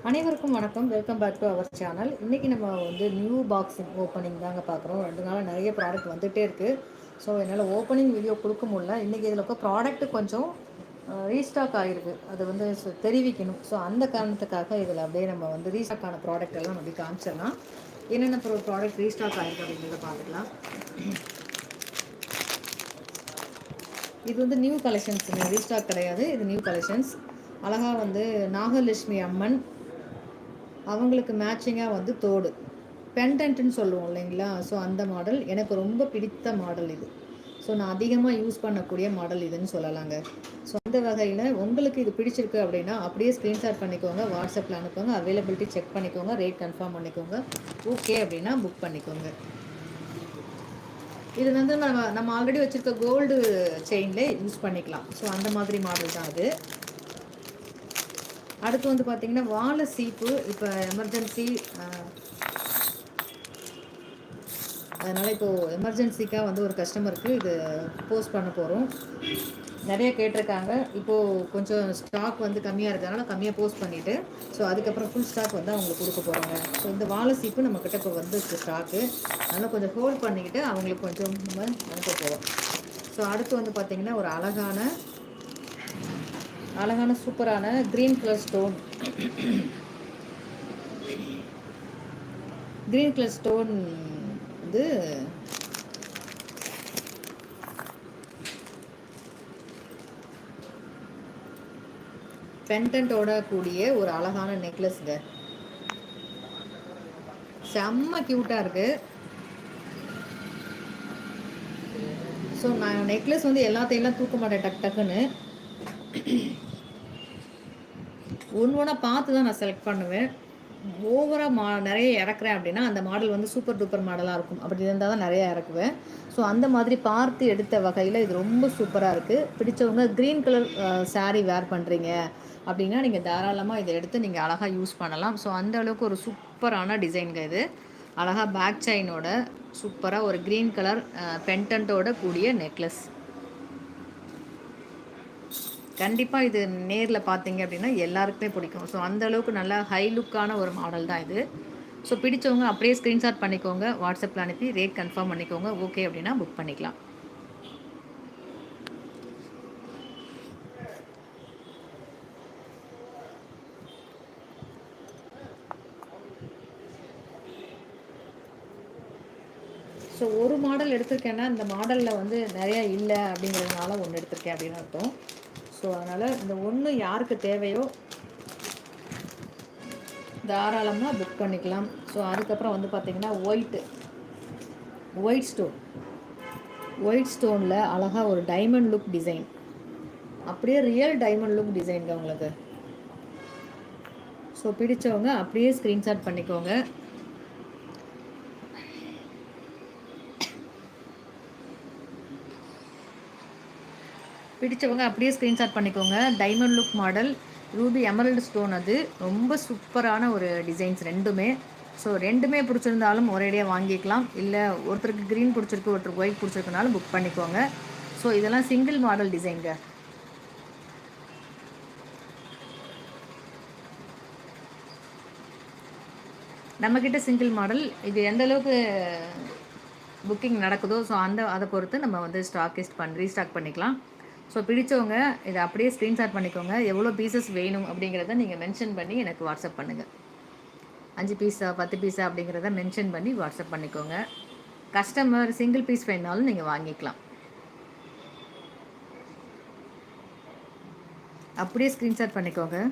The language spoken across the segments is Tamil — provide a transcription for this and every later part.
அனைவருக்கும் வணக்கம். Welcome back to our channel. இன்றைக்கி நம்ம வந்து நியூ பாக்ஸிங் ஓப்பனிங் தாங்க பார்க்குறோம். 2 நாள் நிறைய ப்ராடக்ட் வந்துகிட்டே இருக்குது. ஸோ என்னால் ஓப்பனிங் வீடியோ கொடுக்க முடியல. இன்றைக்கி இதில் இருக்க ப்ராடக்ட்டு கொஞ்சம் ரீஸ்டாக் ஆகிருக்கு. அது வந்து தெரிவிக்கணும். ஸோ அந்த காரணத்துக்காக இதில் அப்படியே நம்ம வந்து ரீஸ்டாக் ஆன ப்ராடக்ட் எல்லாம் அப்படி காமிச்சிடலாம். என்னென்ன ப்ராடக்ட் ரீஸ்டாக் ஆகிருக்கு அப்படிங்கிறத பார்த்துக்கலாம். இது வந்து நியூ கலெக்ஷன்ஸ், ரீஸ்டாக் கிடையாது. இது நியூ கலெக்ஷன்ஸ். அழகாக வந்து நாகலட்சுமி அம்மன், அவங்களுக்கு மேட்சிங்காக வந்து தோடு பெண்டன்ட்டுன்னு சொல்லுவோம் இல்லைங்களா. ஸோ அந்த மாடல் எனக்கு ரொம்ப பிடித்த மாடல் இது. ஸோ நான் அதிகமாக யூஸ் பண்ணக்கூடிய மாடல் இதுன்னு சொல்லலாங்க. ஸோ அந்த வகையில் உங்களுக்கு இது பிடிச்சிருக்கு அப்படின்னா அப்படியே ஸ்க்ரீன்ஷாட் பண்ணிக்கோங்க, வாட்ஸ்அப்பில் அனுப்புங்க, அவைலபிலிட்டி செக் பண்ணிக்கோங்க, ரேட் கன்ஃபார்ம் பண்ணிக்கோங்க. ஓகே அப்படின்னா புக் பண்ணிக்கோங்க. இது வந்து நம்ம ஆல்ரெடி வச்சுருக்க கோல்டு செயினில் யூஸ் பண்ணிக்கலாம். ஸோ அந்த மாதிரி மாடல் தான் அது. அடுத்து வந்து பார்த்திங்கன்னா வாழை சீப்பு. இப்போ எமர்ஜென்சி, அதனால் இப்போது எமர்ஜென்சிக்காக வந்து ஒரு கஸ்டமருக்கு இது போஸ்ட் பண்ண போகிறோம். நிறைய கேட்டிருக்காங்க. இப்போது கொஞ்சம் ஸ்டாக் வந்து கம்மியாக இருக்கிறதுனால கம்மியாக போஸ்ட் பண்ணிவிட்டு ஸோ அதுக்கப்புறம் ஃபுல் ஸ்டாக் வந்து அவங்களுக்கு கொடுக்க போகிறாங்க. ஸோ இந்த வாழை சீப்பு நம்மக்கிட்ட இப்போ வந்துருக்கு ஸ்டாக்கு. அதனால் கொஞ்சம் ஹோல்ட் பண்ணிக்கிட்டு அவங்களுக்கு கொஞ்சம் நம்ம அனுப்ப போகிறோம். ஸோ அடுத்து வந்து பார்த்திங்கன்னா ஒரு அழகான சூப்பரான green colour stone, green colour stone வந்து பெண்டன்ட்டோட கூடிய ஒரு அழகான நெக்லஸ்ங்க. செம்ம க்யூட்டாக இருக்குது. ஸோ நான் நெக்லஸ் வந்து எல்லாத்தையெல்லாம் தூக்க மாட்டேன் டக்குன்னு. ஒன்றா பார்த்து தான் நான் செலக்ட் பண்ணுவேன். ஓவராக நிறைய இறக்குறேன் அப்படின்னா அந்த மாடல் வந்து சூப்பர் டூப்பர் மாடலாக இருக்கும். அப்படி இருந்தால் தான் நிறைய இறக்குவேன். ஸோ அந்த மாதிரி பார்த்து எடுத்த வகையில் இது ரொம்ப சூப்பராக இருக்குது. பிடிச்சவங்க க்ரீன் கலர் சாரீ வேர் பண்ணுறீங்க அப்படின்னா நீங்கள் தாராளமாக இதை எடுத்து நீங்கள் அழகாக யூஸ் பண்ணலாம். ஸோ அந்த அளவுக்கு ஒரு சூப்பரான டிசைனுங்க இது. அழகாக பேக் செயினோட சூப்பராக ஒரு க்ரீன் கலர் பெண்டன்ட்டோட கூடிய நெக்லஸ். கண்டிப்பாக இது நேரில் பார்த்தீங்க அப்படின்னா எல்லாருக்குமே பிடிக்கும். ஸோ அந்தளவுக்கு நல்லா ஹை லுக்கான ஒரு மாடல் தான் இது. ஸோ பிடிச்சவங்க அப்படியே ஸ்க்ரீன்ஷாட் பண்ணிக்கோங்க, வாட்ஸ்அப்பில் அனுப்பி ரேட் கன்ஃபார்ம் பண்ணிக்கோங்க. ஓகே அப்படின்னா புக் பண்ணிக்கலாம். ஸோ ஒரு மாடல் எடுத்திருக்கேன்னா இந்த மாடலில் வந்து நிறையா இல்லை அப்படிங்கிறதுனால ஒன்று எடுத்திருக்கேன் அப்படின்னு அர்த்தம். ஸோ அதனால் இந்த ஒன்று யாருக்கு தேவையோ தாராளமாக புக் பண்ணிக்கலாம். ஸோ அதுக்கப்புறம் வந்து பார்த்திங்கன்னா ஒயிட் ஸ்டோனில் அழகாக ஒரு டைமண்ட் லுக் டிசைன், அப்படியே ரியல் டைமண்ட் லுக் டிசைனுங்க உங்களுக்கு. ஸோ பிடிச்சவங்க அப்படியே ஸ்க்ரீன்ஷாட் பண்ணிக்கோங்க. Diamond look model, Ruby emerald stone, அது ரொம்ப சூப்பரான ஒரு டிசைன்ஸ் ரெண்டுமே. ஸோ ரெண்டுமே பிடிச்சிருந்தாலும் ஒரேடியாக வாங்கிக்கலாம். இல்லை ஒருத்தருக்கு க்ரீன் பிடிச்சிருக்கு, ஒருத்தருக்கு ஒயிட் பிடிச்சிருக்குனாலும் புக் பண்ணிக்கோங்க. ஸோ இதெல்லாம் சிங்கிள் மாடல் டிசைனுங்க. நம்மக்கிட்ட சிங்கிள் மாடல். இது எந்த அளவுக்கு புக்கிங் நடக்குதோ ஸோ அதை பொறுத்து நம்ம வந்து ரீஸ்டாக் பண்ணிக்கலாம். ஸோ பிடிச்சவங்க இதை அப்படியே ஸ்க்ரீன்ஷாட் பண்ணிக்கோங்க. எவ்வளோ பீசஸ் வேணும் அப்படிங்கிறத நீங்கள் மென்ஷன் பண்ணி எனக்கு வாட்ஸ்அப் பண்ணுங்கள். 5 பீஸா 10 பீஸா அப்படிங்கிறத மென்ஷன் பண்ணி வாட்ஸ்அப் பண்ணிக்கோங்க. கஸ்டமர் சிங்கிள் பீஸ் வேணாலும் நீங்கள் வாங்கிக்கலாம். அப்படியே ஸ்க்ரீன்ஷாட் பண்ணிக்கோங்க.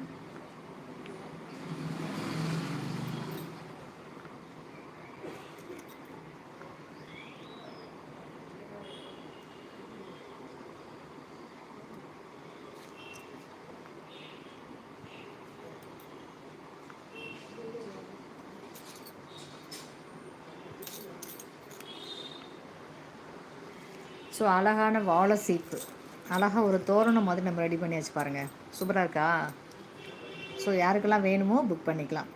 ஸோ அழகான வாழை சீப்பு, அழகாக ஒரு தோரணம் மாதிரி நம்ம ரெடி பண்ணி வச்சு பாருங்கள். சூப்பராக இருக்கா? ஸோ யாருக்கெல்லாம் வேணுமோ புக் பண்ணிக்கலாம்.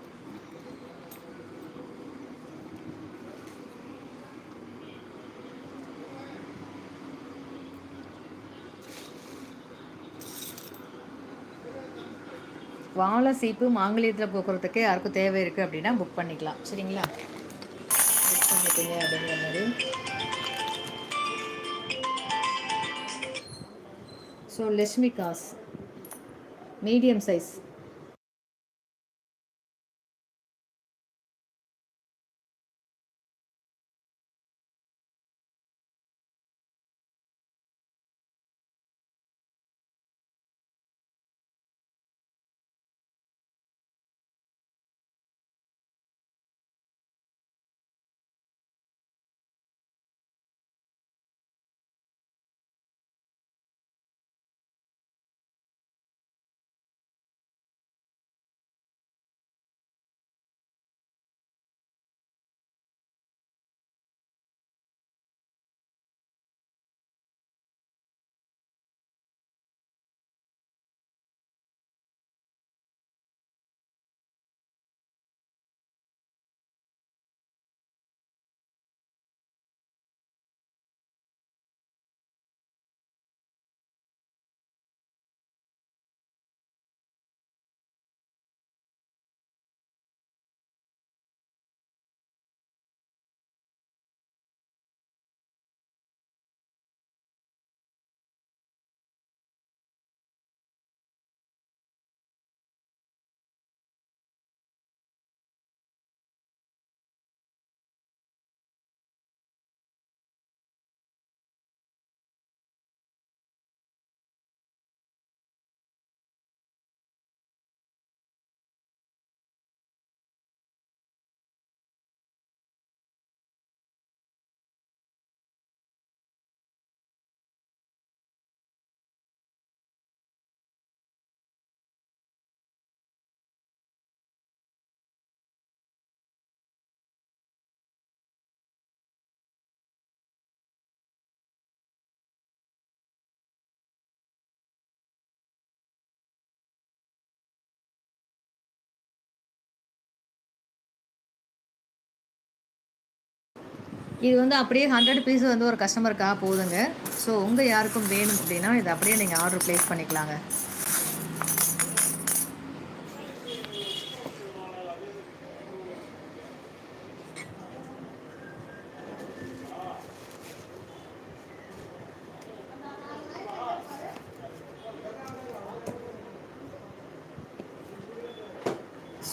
வாழை சீப்பு மாங்கல்யத்தில் போக்குறதுக்கே யாருக்கும் தேவை இருக்குது அப்படின்னா புக் பண்ணிக்கலாம். சரிங்களா? புக் பண்ணிட்டீங்க அப்படிங்கிற மாதிரி. So Lakshmi gas medium size. இது வந்து அப்படியே 100 பீஸ் வந்து ஒரு கஸ்டமருக்காக போகுதுங்க. ஸோ உங்கள் யாருக்கும் வேணும் அப்படின்னா இதை அப்படியே நீங்கள் ஆர்டர் ப்ளேஸ் பண்ணிக்கலாங்க.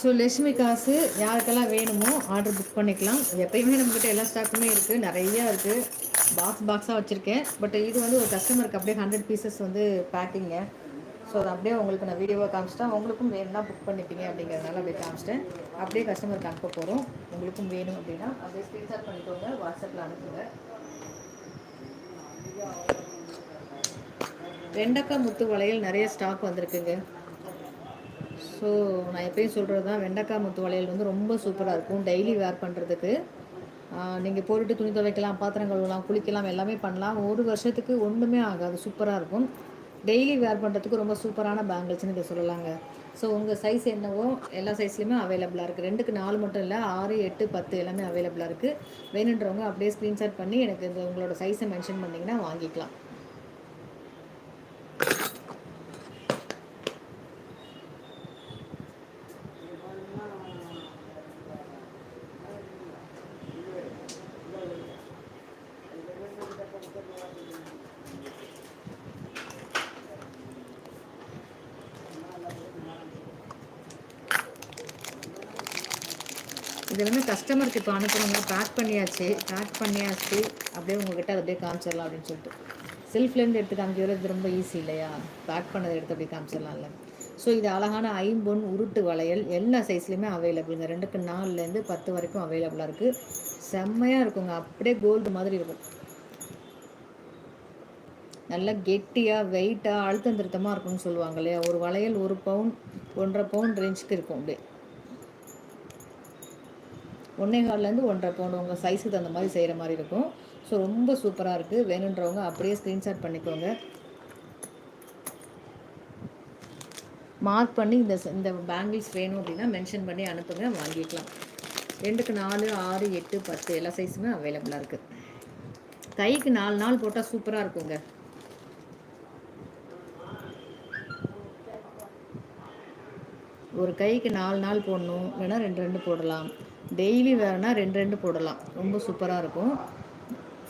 ஸோ லட்சுமி காசு யாருக்கெல்லாம் வேணுமோ ஆர்டர் புக் பண்ணிக்கலாம். எப்பயுமே நம்மக்கிட்ட எல்லா ஸ்டாக்குமே இருக்குது, நிறையா இருக்குது. பாக்ஸாக வச்சுருக்கேன். பட் இது வந்து ஒரு கஸ்டமருக்கு அப்படியே 100 பீசஸ் வந்து பேக்கிங்க. ஸோ அதை அப்படியே உங்களுக்கு நான் வீடியோவாக காமிச்சிட்டேன். உங்களுக்கும் வேணும்னா புக் பண்ணிப்பீங்க அப்படிங்கிறதுனால அப்படியே காமிச்சிட்டேன். அப்படியே கஸ்டமருக்கு அனுப்ப போகிறோம். உங்களுக்கும் வேணும் அப்படின்னா அப்படியே ஸ்க்ரீன்ஷாட் பண்ணிக்கோங்க, வாட்ஸ்அப்பில் அனுப்புங்க. வெண்டைக்காய் முத்து வளையல் நிறைய ஸ்டாக் வந்திருக்குங்க. ஸோ நான் எப்பயும் சொல்கிறது தான், வெண்டைக்காய் முத்து வளையல் வந்து ரொம்ப சூப்பராக இருக்கும் டெய்லி வேர் பண்ணுறதுக்கு. நீங்கள் போட்டுட்டு துணி துவைக்கலாம், பாத்திரம் கழுவலாம், குளிக்கலாம், எல்லாமே பண்ணலாம். ஒரு வருஷத்துக்கு ஒன்றுமே ஆகாது, சூப்பராக இருக்கும். டெய்லி வேர் பண்ணுறதுக்கு ரொம்ப சூப்பரான பேங்கிள்ஸ்னு இதை சொல்லலாங்க. ஸோ உங்கள் சைஸ் என்னவோ எல்லா சைஸ்லையுமே அவைலபிளாக இருக்குது. 2க்கு 4 மட்டும் இல்லை, 6, 8, 10 எல்லாமே அவைலபிளாக இருக்குது. வேணுன்றவங்க அப்படியே ஸ்க்ரீன்ஷாட் பண்ணி எனக்கு இந்த உங்களோட சைஸை மென்ஷன் பண்ணிங்கன்னா வாங்கிக்கலாம். இது வந்து கஸ்டமருக்கு இப்போ அனுப்பணுங்க. பேக் பண்ணியாச்சு அப்படியே உங்கள்கிட்ட அதை அப்படியே காமிச்சிடலாம் அப்படின்னு சொல்லிட்டு. செல்ஃப்லேருந்து எடுத்து காமிக்கிறது இது ரொம்ப ஈஸி இல்லையா? பேக் பண்ணதை எடுத்து அப்படியே காமிச்சிடலாம்ல. ஸோ இது அழகான ஐம்பொன் உருட்டு வளையல் எல்லா சைஸ்லையுமே அவைலபிளுங்க. 2க்கு 4லேருந்து 10 வரைக்கும் அவைலபிளாக இருக்குது. செம்மையாக இருக்குங்க, அப்படியே கோல்டு மாதிரி இருக்கும். நல்லா கெட்டியாக வெயிட்டாக அழுத்தம் திருத்தமாக இருக்கும்னு சொல்லுவாங்க இல்லையா? ஒரு வளையல் 1 பவுன் 1.5 பவுன் ரேஞ்சுக்கு இருக்கும். அப்படியே 1.25லேருந்து 1.5 பவுன் உங்கள் சைஸுக்கு தகுந்த மாதிரி செய்கிற மாதிரி இருக்கும். ஸோ ரொம்ப சூப்பராக இருக்குது. வேணுன்றவங்க அப்படியே ஸ்க்ரீன்ஷாட் பண்ணிக்கோங்க, மார்க் பண்ணி இந்த பேங்கிள்ஸ் வேணும் அப்படின்னா மென்ஷன் பண்ணி அனுப்புங்க, வாங்கிக்கலாம். 2க்கு 4, 6, 8, 10 எல்லா சைஸுமே அவைலபிளாக இருக்குது. கைக்கு 4 நாள் போட்டால் சூப்பராக இருக்குங்க. ஒரு கைக்கு 4 நாள் போடணும், இல்லைன்னா 2 போடலாம். டெய்லி வேறுனா 2 போடலாம். ரொம்ப சூப்பராக இருக்கும்.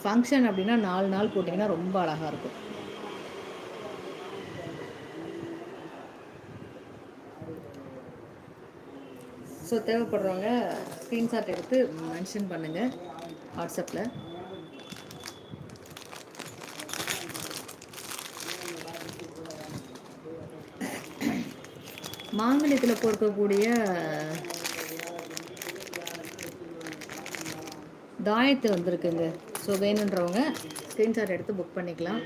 ஃபங்க்ஷன் அப்படின்னா 4 நாள் போட்டிங்கன்னா ரொம்ப அழகாக இருக்கும். ஸோ தேவைப்படுறவங்க ஸ்க்ரீன்ஷாட் எடுத்து மென்ஷன் பண்ணுங்கள் வாட்ஸ்அப்பில். மாங்கல்யத்தில் பொறுக்கக்கூடிய தாயத்து வந்திருக்குங்க. ஸோ வேணுன்றவங்க ஸ்க்ரீன்ஷாட் எடுத்து புக் பண்ணிக்கலாம்.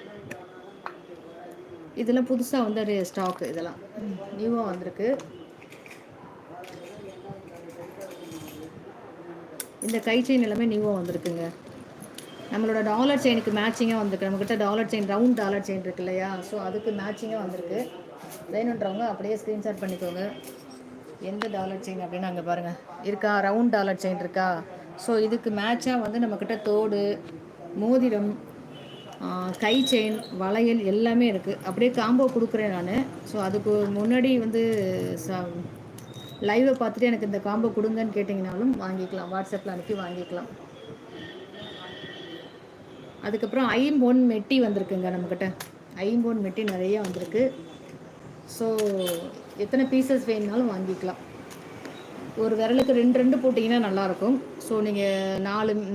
இதெல்லாம் புதுசாக வந்து ஸ்டாக்கு, இதெல்லாம் நியூவாக வந்திருக்கு. இந்த கை செயின் எல்லாமே நியூவாக வந்திருக்குங்க. நம்மளோட டாலர் செயினுக்கு மேட்சிங்காக வந்திருக்கு. நம்மக்கிட்ட dollar chain, round dollar chain இருக்கு இல்லையா? ஸோ அதுக்கு மேட்சிங்காக வந்திருக்கு. வேணுன்றவங்க அப்படியே ஸ்க்ரீன்ஷாட் பண்ணிக்கோங்க. எந்த டாலர் செயின் அப்படின்னு அங்கே பாருங்கள் இருக்கா, ரவுண்ட் டாலர் செயின் இருக்கா? ஸோ இதுக்கு மேட்சாக வந்து நம்மக்கிட்ட தோடு, மோதிரம், கை செயின், வளையல் எல்லாமே இருக்குது. அப்படியே காம்போ கொடுக்குறேன் நான். ஸோ அதுக்கு முன்னாடி வந்து லைவை பார்த்துட்டு எனக்கு இந்த காம்போ கொடுங்கன்னு கேட்டிங்கனாலும் வாங்கிக்கலாம். வாட்ஸ்அப்பில் அனுப்பி வாங்கிக்கலாம். அதுக்கப்புறம் ஐம்பொன் மெட்டி வந்திருக்குங்க நம்மக்கிட்ட. ஐம்பொன் மெட்டி நிறைய வந்திருக்கு. ஸோ எத்தனை பீசஸ் வேணுனாலும் வாங்கிக்கலாம். ஒரு விரலுக்கு 2 போட்டிங்கன்னா நல்லாயிருக்கும். ஸோ நீங்கள்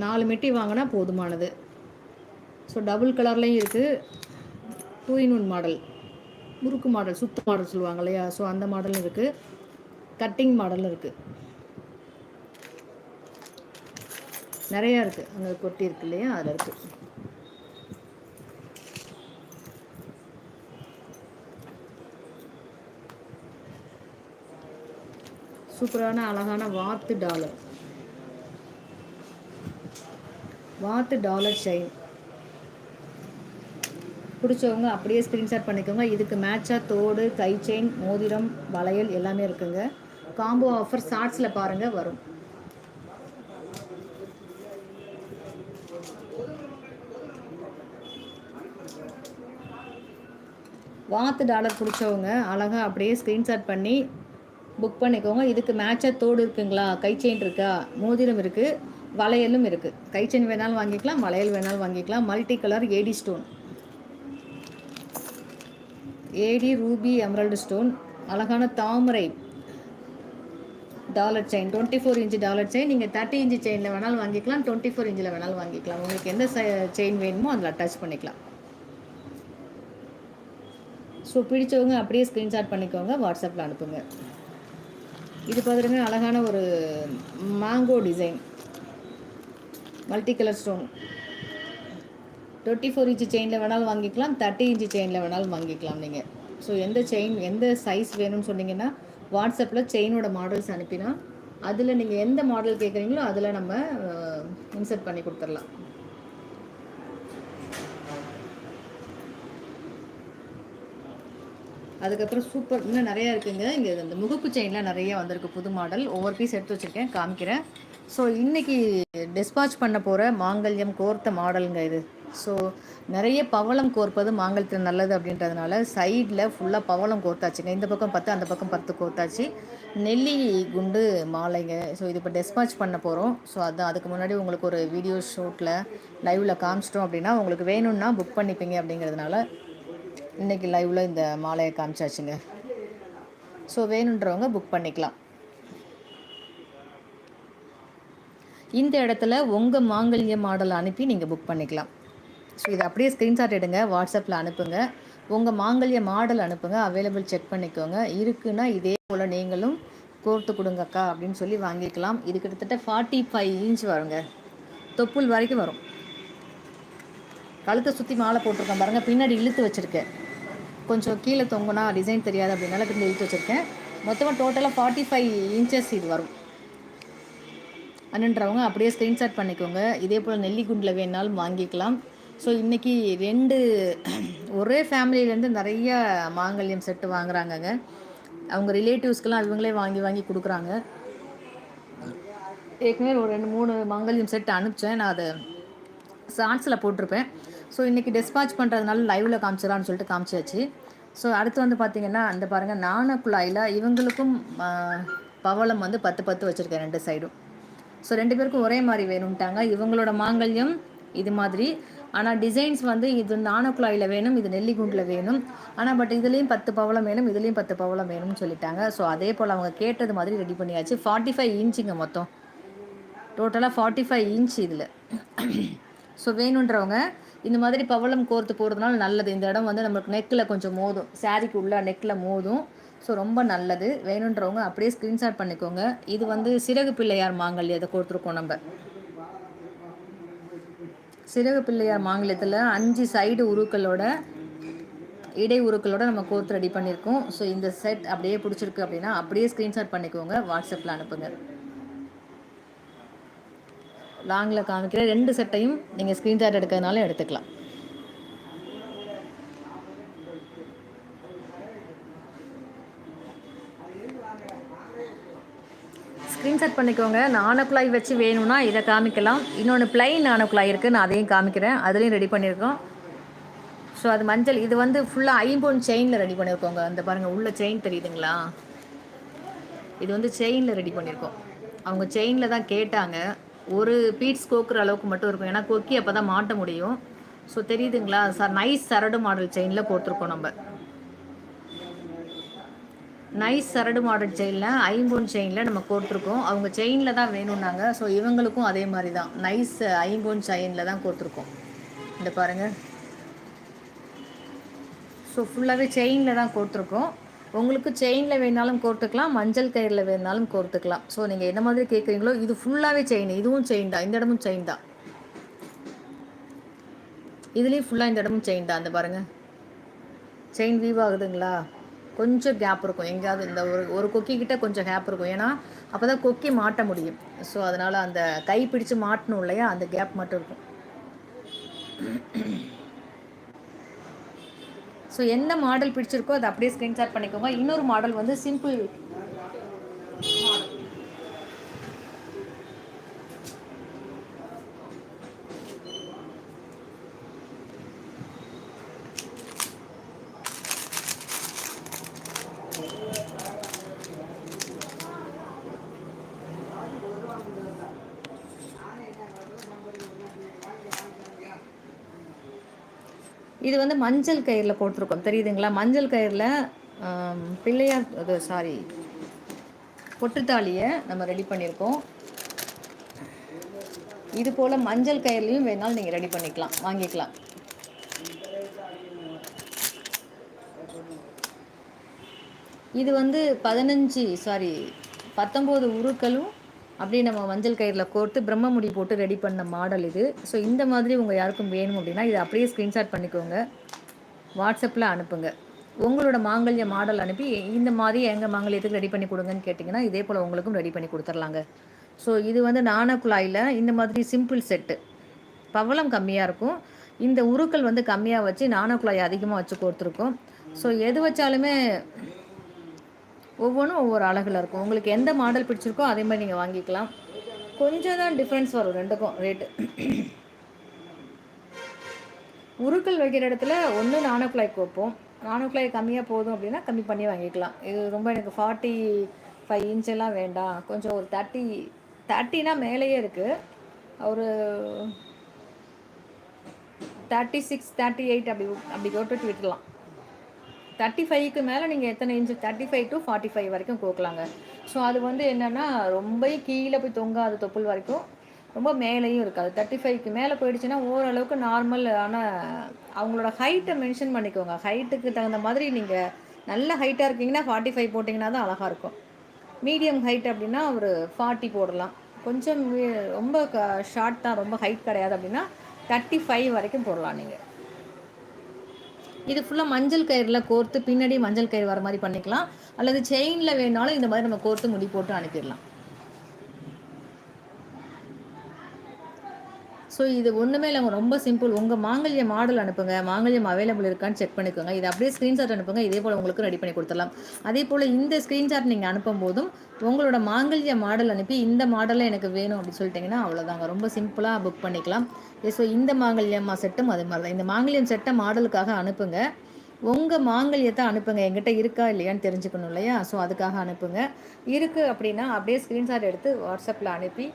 4 மெட்டி வாங்கினா போதுமானது. ஸோ டபுள் கலர்லேயும் இருக்குது. 2 in 1 மாடல், முறுக்கு மாடல், சுத்து மாடல் சொல்லுவாங்க இல்லையா? ஸோ அந்த மாடலும் இருக்குது. கட்டிங் மாடலும் இருக்குது. நிறையா இருக்குது. அங்கே கொட்டி இருக்கு இல்லையா, அதில் இருக்குது. சூப்பரான அழகான வாத்து டாலர் செயின் பிடிச்சவங்க அப்படியே ஸ்க்ரீன்ஷாட் பண்ணிக்கோங்க. இதுக்கு மேட்சாக தோடு, கை செயின், மோதிரம், வளையல் எல்லாமே இருக்குங்க. காம்போ ஆஃபர் ஷார்ட்ஸில் பாருங்கள் வரும். வாத்து டாலர் பிடிச்சவங்க அழகாக அப்படியே ஸ்க்ரீன்ஷாட் பண்ணி புக் பண்ணிக்கோங்க. இதுக்கு மேட்சாக தோடு இருக்குங்களா, கை செயின் இருக்கா, மோதிரம் இருக்குது, வளையலும் இருக்குது. கை செயின் வேணாலும் வாங்கிக்கலாம், வளையல் வேணாலும் வாங்கிக்கலாம். Multi colour AD stone, AD ruby emerald stone, அழகான தாமரை dollar chain, 24 inch dollar chain. நீங்கள் 30 இன்ச்சு செயினில் வேணாலும் வாங்கிக்கலாம், 24 இன்ச்சில் வேணாலும் வாங்கிக்கலாம். உங்களுக்கு எந்த செயின் வேணுமோ அதில் அட்டாச் பண்ணிக்கலாம். ஸோ பிடிச்சவங்க அப்படியே ஸ்க்ரீன்ஷாட் பண்ணிக்கோங்க, வாட்ஸ்அப்பில் அனுப்புங்க. இது பார்த்துருங்க, அழகான ஒரு mango design, multi colour stone. 24 inch செயினில் வேணாலும் வாங்கிக்கலாம், 30 இன்ச்சு செயினில் வேணாலும் வாங்கிக்கலாம் நீங்கள். ஸோ எந்த செயின், எந்த சைஸ் வேணும்னு சொன்னீங்கன்னா வாட்ஸ்அப்பில் செயினோட மாடல்ஸ் அனுப்பினா அதில் நீங்கள் எந்த மாடல் கேட்குறீங்களோ அதில் நம்ம இன்சர்ட் பண்ணி கொடுத்துடலாம். அதுக்கப்புறம் சூப்பர் இன்னும் நிறையா இருக்குங்க. இங்கே இந்த முகப்பு செயின்லாம் நிறைய வந்திருக்கு, புது மாடல். ஒவ்வொரு பீஸ் எடுத்து வச்சுருக்கேன், காமிக்கிறேன். ஸோ இன்றைக்கி டிஸ்பாச் பண்ண போகிற மாங்கல்யம் கோர்த்த மாடலுங்க இது. ஸோ நிறைய பவளம் கோர்ப்பது மாங்கல்யத்தில் நல்லது அப்படின்றதுனால சைடில் ஃபுல்லாக பவளம் கோர்த்தாச்சுங்க. இந்த பக்கம் 10, அந்த பக்கம் 10 கோர்த்தாச்சு. நெல்லி குண்டு மாலைங்க. ஸோ இது இப்போ டிஸ்பாச் பண்ண போகிறோம். ஸோ அதுக்கு முன்னாடி உங்களுக்கு ஒரு வீடியோ ஷூட்டில் லைவில் காமிச்சிட்டோம் அப்படின்னா உங்களுக்கு வேணும்னா புக் பண்ணிப்பீங்க அப்படிங்கிறதுனால இன்றைக்கி லைவில் இந்த மாலையை காமிச்சாச்சுங்க. ஸோ வேணுன்றவங்க புக் பண்ணிக்கலாம். இந்த இடத்துல உங்கள் மாங்கல்ய மாடல் அனுப்பி நீங்கள் புக் பண்ணிக்கலாம். ஸோ இதை அப்படியே ஸ்க்ரீன்ஷாட் எடுங்க, வாட்ஸ்அப்பில் அனுப்புங்க. உங்கள் மாங்கல்ய மாடல் அனுப்புங்க, அவைலபிள் செக் பண்ணிக்கோங்க. இருக்குன்னா இதே போல் நீங்களும் கோர்த்து கொடுங்கக்கா அப்படின்னு சொல்லி வாங்கிக்கலாம். இது கிட்டத்தட்ட 45 இன்ச் வருங்க, தொப்புள் வரைக்கும் வரும். கழுத்தை சுற்றி மாலை போட்டிருக்கேன் பாருங்கள், பின்னாடி இழுத்து வச்சுருக்கேன். கொஞ்சம் கீழே தொங்குனா டிசைன் தெரியாது அப்படின்னால பின்னாடி இழுத்து வச்சுருக்கேன். மொத்தமாக டோட்டலாக 45 இன்ச்சஸ் இது வரும். அனுன்றவங்க அப்படியே ஸ்க்ரீன்ஷாட் பண்ணிக்கோங்க. இதே போல் நெல்லிக்குண்டில் வேணாலும் வாங்கிக்கலாம். ஸோ இன்றைக்கி ஒரே ஃபேமிலியிலேருந்து நிறைய மாங்கல்யம் செட்டு வாங்குறாங்கங்க. அவங்க ரிலேட்டிவ்ஸ்க்கெலாம் இவங்களே வாங்கி கொடுக்குறாங்க. ஏற்கனவே ஒரு 2-3 மாங்கல்யம் செட்டு அனுப்பிச்சேன், நான் அதை ஷார்ட்ஸில் போட்டிருப்பேன். ஸோ இன்றைக்கி டிஸ்பாச் பண்ணுறதுனால லைவில் காமிச்சிடலான்னு சொல்லிட்டு காமிச்சாச்சு. ஸோ அடுத்து வந்து பார்த்தீங்கன்னா அந்த பாருங்கள் நாண குழாயில் இவங்களுக்கும் பவளம் வந்து 10 10 வச்சுருக்கேன் 2 சைடும். ஸோ 2 பேருக்கும் ஒரே மாதிரி வேணும்ட்டாங்க. இவங்களோட மாங்கல்யம் இது மாதிரி, ஆனால் டிசைன்ஸ் வந்து இது நாணக்குழாயில் வேணும், இது நெல்லிகுண்டில் வேணும். ஆனால் பட் இதுலேயும் 10 பவளம் வேணும், இதுலேயும் 10 பவளம் வேணும்னு சொல்லிட்டாங்க. ஸோ அதே போல் அவங்க கேட்டது மாதிரி ரெடி பண்ணியாச்சு. 45 இன்ச்சுங்க மொத்தம், டோட்டலாக 45 இன்ச் இதில். ஸோ வேணுன்றவங்க இந்த மாதிரி பவளம் கோர்த்து போடுறதுனால நல்லது. இந்த இடம் வந்து நம்மளுக்கு நெக்கில் கொஞ்சம் மோதும், சாரிக்கு உள்ள நெக்கில் மோதும். ஸோ ரொம்ப நல்லது. வேணுன்றவங்க அப்படியே ஸ்க்ரீன்ஷாட் பண்ணிக்கோங்க. இது வந்து சிறகு பிள்ளையார் மாங்கல்யத்தை கொடுத்துருக்கோம் நம்ம. சிறகு பிள்ளையார் மாங்கல்யத்தில் 5 சைடு உருக்களோட இடை உருக்களோட நம்ம கோர்த்து ரெடி பண்ணியிருக்கோம். ஸோ இந்த செட் அப்படியே பிடிச்சிருக்கு அப்படின்னா அப்படியே ஸ்க்ரீன்ஷாட் பண்ணிக்கோங்க, வாட்ஸ்அப்பில் அனுப்புங்க. லாங்கில் காமிக்கிற 2 செட்டையும் நீங்கள் ஸ்க்ரீன்ஷாட் எடுக்கிறதுனால எடுத்துக்கலாம். ஸ்க்ரீன்ஷாட் பண்ணிக்கோங்க. நாணக்குழாய் வச்சு வேணும்னா இதை காமிக்கலாம். இன்னொன்று பிளைன் நாணக்குழாய் இருக்குது, நான் அதையும் காமிக்கிறேன். அதுலேயும் ரெடி பண்ணியிருக்கோம். ஸோ அது மஞ்சள். இது வந்து ஃபுல்லாக 5 பவுன் செயினில் ரெடி பண்ணியிருக்கோங்க. அந்த பாருங்கள் உள்ள செயின் தெரியுதுங்களா? இது வந்து செயினில் ரெடி பண்ணியிருக்கோம். அவங்க செயினில் தான் கேட்டாங்க. ஒரு பீட்ஸ் கோக்குற அளவுக்கு மட்டும் இருக்கும், ஏன்னா கொக்கி அப்போ தான் மாட்ட முடியும். ஸோ தெரியுதுங்களா சார்? நைஸ் சரடு மாடல் செயினில் போட்டிருக்கோம் நம்ம. நைஸ் சரடு மாடல் செயினில் 5 பவுன் செயினில் நம்ம கோர்த்துருக்கோம். அவங்க செயினில் தான் வேணும்னாங்க. ஸோ இவங்களுக்கும் அதே மாதிரி தான் நைஸ் 5 பவுன் செயினில் தான் கோர்த்துருக்கோம். இந்த பாருங்கள். ஸோ ஃபுல்லாகவே செயினில் தான் கோர்த்துருக்கோம். உங்களுக்கு செயினில் வேணாலும் கோர்த்துக்கலாம், மஞ்சள் கயிறில் வேணாலும் கோர்த்துக்கலாம். ஸோ நீங்கள் என்ன மாதிரி கேட்குறீங்களோ. இது ஃபுல்லாகவே செயின், இதுவும் செயின் தான், இந்த இடமும் செயின் தான். இதுலேயும் ஃபுல்லாக இந்த இடமும் செயின் தான். அந்த பாருங்கள், செயின் வீவ் ஆகுதுங்களா? கொஞ்சம் கேப் இருக்கும் எங்கேயாவது, இந்த ஒரு கொக்கி கிட்ட கொஞ்சம் கேப் இருக்கும், ஏன்னா அப்போ தான் கொக்கி மாட்ட முடியும். ஸோ அதனால் அந்த கை பிடிச்சு மாட்டணும் இல்லையா, அந்த கேப் மட்டும் இருக்கும். ஸோ என்ன மாடல் பிடிச்சிருக்கோ அதை அப்படியே ஸ்க்ரீன்ஷாட் பண்ணிக்கோங்க. இன்னொரு மாடல் வந்து சிம்பிள். இது வந்து மஞ்சள் கயிறில் போட்டிருக்கோம், தெரியுதுங்களா? மஞ்சள் கயிறில் பிள்ளையார் அது சாரி பொட்டுத்தாலியை நம்ம ரெடி பண்ணியிருக்கோம். இது போல் மஞ்சள் கயிறுலையும் வேணாலும் நீங்கள் ரெடி பண்ணிக்கலாம், வாங்கிக்கலாம். இது வந்து 19 உருக்களும் அப்படியே நம்ம மஞ்சள் கயிறில் கோர்த்து பிரம்மமுடி போட்டு ரெடி பண்ண மாடல் இது. ஸோ இந்த மாதிரி உங்கள் யாருக்கும் வேணும் அப்படின்னா இதை அப்படியே ஸ்க்ரீன்ஷாட் பண்ணிக்கோங்க, வாட்ஸ்அப்பில் அனுப்புங்க. உங்களோட மாங்கல்ய மாடல் அனுப்பி இந்த மாதிரி எங்கள் மாங்கல்யத்துக்கு ரெடி பண்ணி கொடுங்கன்னு கேட்டிங்கன்னா இதே போல் உங்களுக்கும் ரெடி பண்ணி கொடுத்துர்லாங்க. ஸோ இது வந்து நாணக்குழாயில் இந்த மாதிரி சிம்பிள் செட்டு. பவளம் கம்மியாக இருக்கும், இந்த உருக்கள் வந்து கம்மியாக வச்சு நாணக்குழாய் அதிகமாக வச்சு கோர்த்துருக்கோம். ஸோ எது வச்சாலுமே ஒவ்வொன்றும் ஒவ்வொரு அழகில் இருக்கும். உங்களுக்கு எந்த மாடல் பிடிச்சிருக்கோ அதே மாதிரி நீங்கள் வாங்கிக்கலாம். கொஞ்சம் தான் டிஃப்ரென்ஸ் வரும் ரெண்டுக்கும் ரேட்டு. உருக்கள் வைக்கிற இடத்துல ஒன்று நாணக்குழாய்க்கு வைப்போம், நாணக்குழாய் கம்மியாக போதும் அப்படின்னா கம்மி பண்ணி வாங்கிக்கலாம். இது ரொம்ப எனக்கு 45 இன்ச்செல்லாம் வேண்டாம், கொஞ்சம் ஒரு 30னா மேலேயே இருக்குது, ஒரு 36 38 அப்படி போட்டுட்டு விட்டுலாம். 35க்கு மேலே நீங்கள் எத்தனை இன்ச்சு, 35 to 45 வரைக்கும் கோக்கலாங்க. ஸோ அது வந்து என்னென்னா ரொம்ப கீழே போய் தொங்காது, தொப்புள் வரைக்கும் ரொம்ப மேலேயும் இருக்காது. 35க்கு மேலே போயிடுச்சுன்னா ஓரளவுக்கு நார்மல். ஆனால் அவங்களோட ஹைட்டை மென்ஷன் பண்ணிக்கோங்க. ஹைட்டுக்கு தகுந்த மாதிரி நீங்கள் நல்ல ஹைட்டாக இருக்கீங்கன்னா 45 போட்டிங்கன்னா தான் அழகாக இருக்கும். மீடியம் ஹைட் அப்படின்னா ஒரு 40 போடலாம். கொஞ்சம் ரொம்ப ஷார்ட் தான், ரொம்ப ஹைட் கிடையாது அப்படின்னா 35 வரைக்கும் போடலாம் நீங்கள். இது ஃபுல்லாக மஞ்சள் கயிறில் கோர்த்து பின்னாடி மஞ்சள் கயிறு வர மாதிரி பண்ணிக்கலாம், அல்லது செயினில் வேணாலும் இந்த மாதிரி நம்ம கோர்த்து முடி போட்டு அனுப்பிடலாம். ஸோ இது ஒன்றுமே இல்லைங்க, ரொம்ப சிம்பிள். உங்கள் மாங்கல்ய மாடல் அனுப்புங்க, மாங்கல்யம் அவைலபிள் இருக்கான்னு செக் பண்ணிக்கோங்க. இது அப்படியே ஸ்க்ரீன்ஷாட் அனுப்புங்க, இதே போல் உங்களுக்கு ரெடி பண்ணி கொடுத்துடலாம். அதே போல் இந்த ஸ்க்ரீன்ஷாட் நீங்கள் அனுப்பும் போதும் உங்களோட மாங்கல்ய மாடல் அனுப்பி இந்த மாடலில் எனக்கு வேணும் அப்படின்னு சொல்லிட்டிங்கன்னா அவ்வளோதாங்க, ரொம்ப சிம்பிளாக புக் பண்ணிக்கலாம். ஸோ இந்த மாங்கல்யம்மா செட்டும் அதே மாதிரி தான். இந்த மாங்கல்யம் செட்டை மாடலுக்காக அனுப்புங்க. உங்கள் மாங்கல்யத்தை அனுப்புங்க. எங்கிட்ட இருக்கா இல்லையான்னு தெரிஞ்சுக்கணும் இல்லையா? ஸோ அதுக்காக அனுப்புங்க. இருக்குது அப்படின்னா அப்படியே ஸ்க்ரீன்ஷாட் எடுத்து வாட்ஸ்அப்பில் அனுப்பி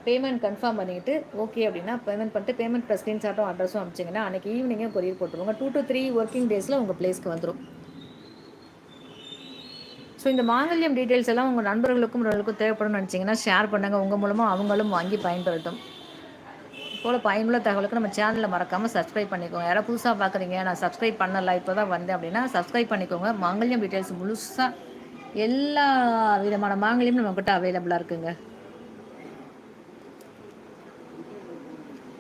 பேமெண்ட் கன்ஃபார்ம் பண்ணிவிட்டு ஓகே அப்படின்னா பேமெண்ட் பண்ணிட்டு பேமெண்ட் ப்ளஸ் ஸ்க்ரீன்ஷாட்டும் அட்ரஸும் அனுப்பிச்சிங்கன்னா அன்றைக்கி ஈவினிங்கே கொரியர் போட்டுருவாங்க. 2 to 3 ஒர்க்கிங் டேஸில் உங்கள் ப்ளேஸ்க்கு வந்துடும். ஸோ இந்த மாங்கல்யம் டீட்டெயில்ஸ் எல்லாம் உங்கள் நண்பர்களுக்கும் தேவைப்படும் நினச்சிங்கன்னா ஷேர் பண்ணுங்கள். உங்கள் மூலமாக அவங்களும் வாங்கி பயன்பெறட்டும். போல் பயனுள்ள தகவலுக்கு நம்ம சேனலில் மறக்காமல் சப்ஸ்கிரைப் பண்ணிக்கோங்க. யாராவது புதுசாக பார்க்குறீங்க, நான் சப்ஸ்கிரைப் பண்ணலை இப்போ தான் வந்தேன் அப்படின்னா சப்ஸ்கிரைப் பண்ணிக்கோங்க. மாங்கல்யம் டீட்டெயில்ஸ் முழுசாக எல்லா விதமான மாங்கல்யமும் நம்மக்கிட்ட அவைலபிளாக இருக்குங்க.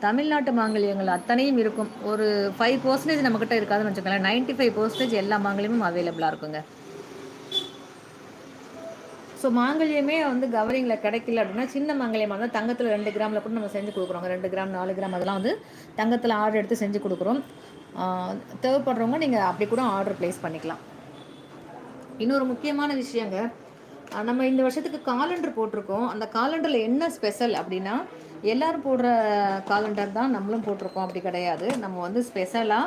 தமிழ்நாட்டு மாங்கல்யங்கள் அத்தனையும் இருக்கும். ஒரு 5% நம்மக்கிட்ட இருக்காதுன்னு வச்சுக்கோங்களேன். 95% எல்லா மாங்கல்யமும் அவைலபிளாக இருக்குங்க. ஸோ மாங்கல்யமே வந்து கவரிங்கில் கிடைக்கல அப்படின்னா சின்ன மாங்கல்யமாக இருந்தால் தங்கத்தில் 2 கிராமில் கூட நம்ம செஞ்சு கொடுக்குறோங்க. 2 கிராம் 4 கிராம் அதெல்லாம் வந்து தங்கத்தில் ஆர்டர் எடுத்து செஞ்சு கொடுக்குறோம். தேவைப்படுறவங்க நீங்கள் அப்படி கூட ஆர்டர் ப்ளேஸ் பண்ணிக்கலாம். இன்னொரு முக்கியமான விஷயங்க, நம்ம இந்த வருஷத்துக்கு காலண்டர் போட்டிருக்கோம். அந்த காலண்டரில் என்ன ஸ்பெஷல் அப்படின்னா எல்லோரும் போடுற காலண்டர் தான் நம்மளும் போட்டிருக்கோம். அப்படி கிடையாது. நம்ம வந்து ஸ்பெஷலாக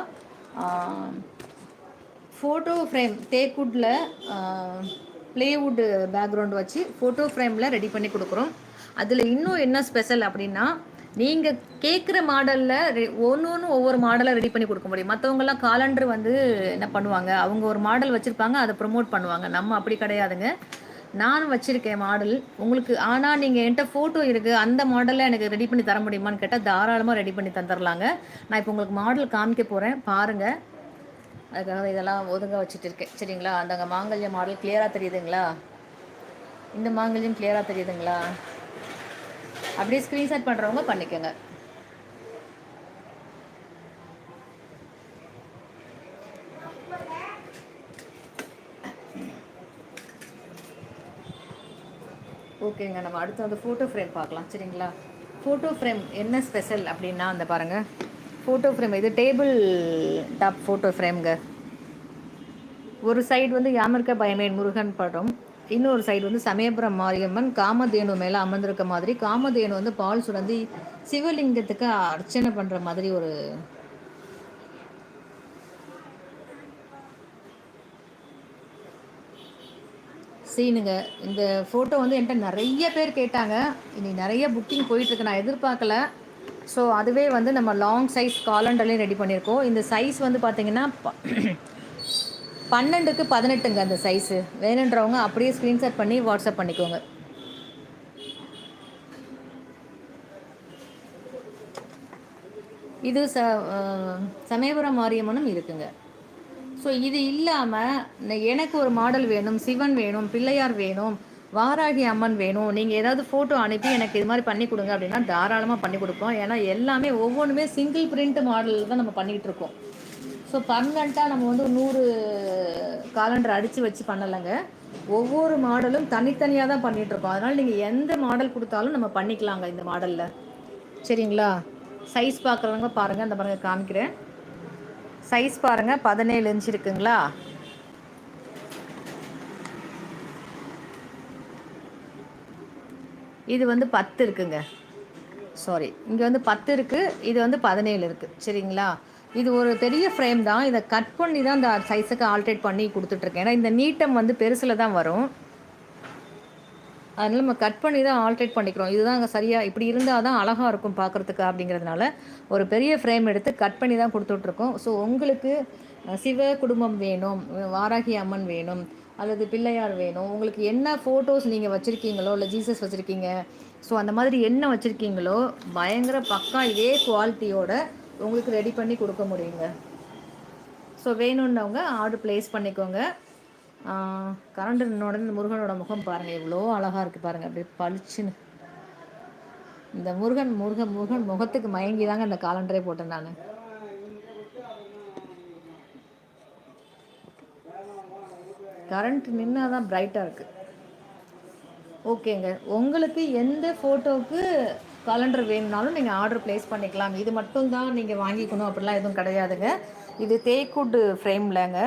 ஃபோட்டோ ஃப்ரேம் தேக்குட்டில் ப்ளேவுட் பேக்ரவுண்ட் வச்சு ஃபோட்டோ ஃப்ரேமில் ரெடி பண்ணி கொடுக்குறோம். அதில் இன்னும் என்ன ஸ்பெஷல் அப்படின்னா நீங்கள் கேட்குற மாடலில் ஒன்று ஒவ்வொரு மாடலாக ரெடி பண்ணி கொடுக்க முடியும். மற்றவங்கெல்லாம் காலண்டர் வந்து என்ன பண்ணுவாங்க, அவங்க ஒரு மாடல் வச்சுருப்பாங்க, அதை ப்ரொமோட் பண்ணுவாங்க. நம்ம அப்படி கிடையாதுங்க. நானும் வச்சுருக்கேன் மாடல் உங்களுக்கு. ஆனால் நீங்கள் என்கிட்ட ஃபோட்டோ இருக்குது, அந்த மாடலில் எனக்கு ரெடி பண்ணி தர முடியுமான்னு கேட்டால் தாராளமாக ரெடி பண்ணி தந்துடலாங்க. நான் இப்போ உங்களுக்கு மாடல் காமிக்க போகிறேன், பாருங்கள். அதுக்காக இதெல்லாம் ஒதுங்க வச்சுட்டு இருக்கேன், சரிங்களா? அந்த மாங்கல்ய மாடல் கிளியராக தெரியுதுங்களா? இந்த மாங்கல்யம் கிளியராக தெரியுதுங்களா? அப்படியே ஸ்க்ரீன்ஷாட் பண்ணுறவங்க பண்ணிக்கோங்க. ஓகேங்க, நம்ம அடுத்து வந்து ஃபோட்டோ ஃப்ரேம் பார்க்கலாம், சரிங்களா? ஃபோட்டோ ஃப்ரேம் என்ன ஸ்பெஷல் அப்படின்னா அந்த பாருங்கள் ஃபோட்டோ ஃப்ரேம். இது டேபிள் டாப் ஃபோட்டோ ஃப்ரேம்ங்க. ஒரு சைடு வந்து யாமிருக்க பயமேன் முருகன் படம், இன்னொரு சைடு வந்து சமயபுரம் மாரியம்மன் காமதேனு மேலே அமர்ந்திருக்க மாதிரி, காமதேனு வந்து பால் சுரந்தி சிவலிங்கத்துக்கு அர்ச்சனை பண்ணுற மாதிரி ஒரு சீனுங்க. இந்த ஃபோட்டோ வந்து என்கிட்ட நிறைய பேர் கேட்டாங்க. இன்னைக்கு நிறைய புக்கிங் போயிட்டுருக்கு, நான் எதிர்பார்க்கல. ஸோ அதுவே வந்து நம்ம லாங் சைஸ் காலண்டர்லேயும் ரெடி பண்ணியிருக்கோம். இந்த சைஸ் வந்து பார்த்திங்கன்னா 12க்கு 18ங்க அந்த சைஸு. வேணுன்றவங்க அப்படியே ஸ்க்ரீன்ஷாட் பண்ணி வாட்ஸ்அப் பண்ணிக்கோங்க. இது சமயபுரம் மாரியம்மனும் இருக்குங்க. ஸோ இது இல்லாமல் எனக்கு ஒரு மாடல் வேணும், சிவன் வேணும், பிள்ளையார் வேணும், வாராகி அம்மன் வேணும், நீங்கள் ஏதாவது ஃபோட்டோ அனுப்பி எனக்கு இது மாதிரி பண்ணி கொடுங்க அப்படின்னா தாராளமாக பண்ணி கொடுப்போம். ஏன்னா எல்லாமே ஒவ்வொன்றுமே சிங்கிள் பிரிண்ட் மாடல் தான் நம்ம பண்ணிகிட்டு இருக்கோம். ஸோ பர்மனெண்ட்டாக நம்ம வந்து 100 காலண்டர் அடித்து வச்சு பண்ணலைங்க. ஒவ்வொரு மாடலும் தனித்தனியாக தான் பண்ணிகிட்ருக்கோம். அதனால் நீங்கள் எந்த மாடல் கொடுத்தாலும் நம்ம பண்ணிக்கலாங்க இந்த மாடலில், சரிங்களா? சைஸ் பார்க்குறவங்க பாருங்கள், அந்த பாருங்கள் காமிக்கிறேன். சைஸ் பாருங்கள், 17 இன்ச் இருக்குங்களா? இது வந்து 10 இருக்குங்க. சாரி, இங்கே வந்து 10 இருக்குது, இது வந்து 17 இருக்குது, சரிங்களா? இது ஒரு பெரிய ஃப்ரேம் தான். இதை கட் பண்ணி தான் இந்த சைஸுக்கு ஆல்ட்ரேட் பண்ணி கொடுத்துட்ருக்கேன். ஏன்னா இந்த நீட்டம் வந்து பெருசில் தான் வரும், அதனால் நம்ம கட் பண்ணி தான் ஆல்ட்ரேட் பண்ணிக்கிறோம். இதுதான் அங்கே சரியாக இப்படி இருந்தால் தான் அழகாக இருக்கும் பார்க்குறதுக்கு அப்படிங்கிறதுனால ஒரு பெரிய ஃப்ரேம் எடுத்து கட் பண்ணி தான் கொடுத்துட்ருக்கோம். ஸோ உங்களுக்கு சிவ குடும்பம் வேணும், வாராகி அம்மன் வேணும், அல்லது பிள்ளையார் வேணும், உங்களுக்கு என்ன ஃபோட்டோஸ் நீங்கள் வச்சுருக்கீங்களோ, இல்லை ஜீசஸ் வச்சுருக்கீங்க, ஸோ அந்த மாதிரி என்ன வச்சுருக்கீங்களோ பயங்கர பக்கா இதே குவாலிட்டியோட உங்களுக்கு ரெடி பண்ணி கொடுக்க முடியுங்க. ஸோ வேணுன்னவங்க ஆர்டர் ப்ளேஸ் பண்ணிக்கோங்க. கரண்டனோட இந்த முருகனோட முகம் பாருங்கள், எவ்வளோ அழகாக இருக்குது பாருங்கள், அப்படியே பளிச்சுன்னு. இந்த முருகன் முகத்துக்கு மயங்கி தாங்க இந்த காலண்டரே போட்டேன் நான். கரண்ட் நின்னா தான் பிரைட்டாக இருக்குது. ஓகேங்க, உங்களுக்கு எந்த ஃபோட்டோவுக்கு காலண்டர் வேணும்னாலும் நீங்கள் ஆர்டர் ப்ளேஸ் பண்ணிக்கலாம். இது மட்டும் தான் நீங்கள் வாங்கிக்கணும் அப்படிலாம் எதுவும் கிடையாதுங்க. இது தேக்குட் ஃப்ரேம்லங்க,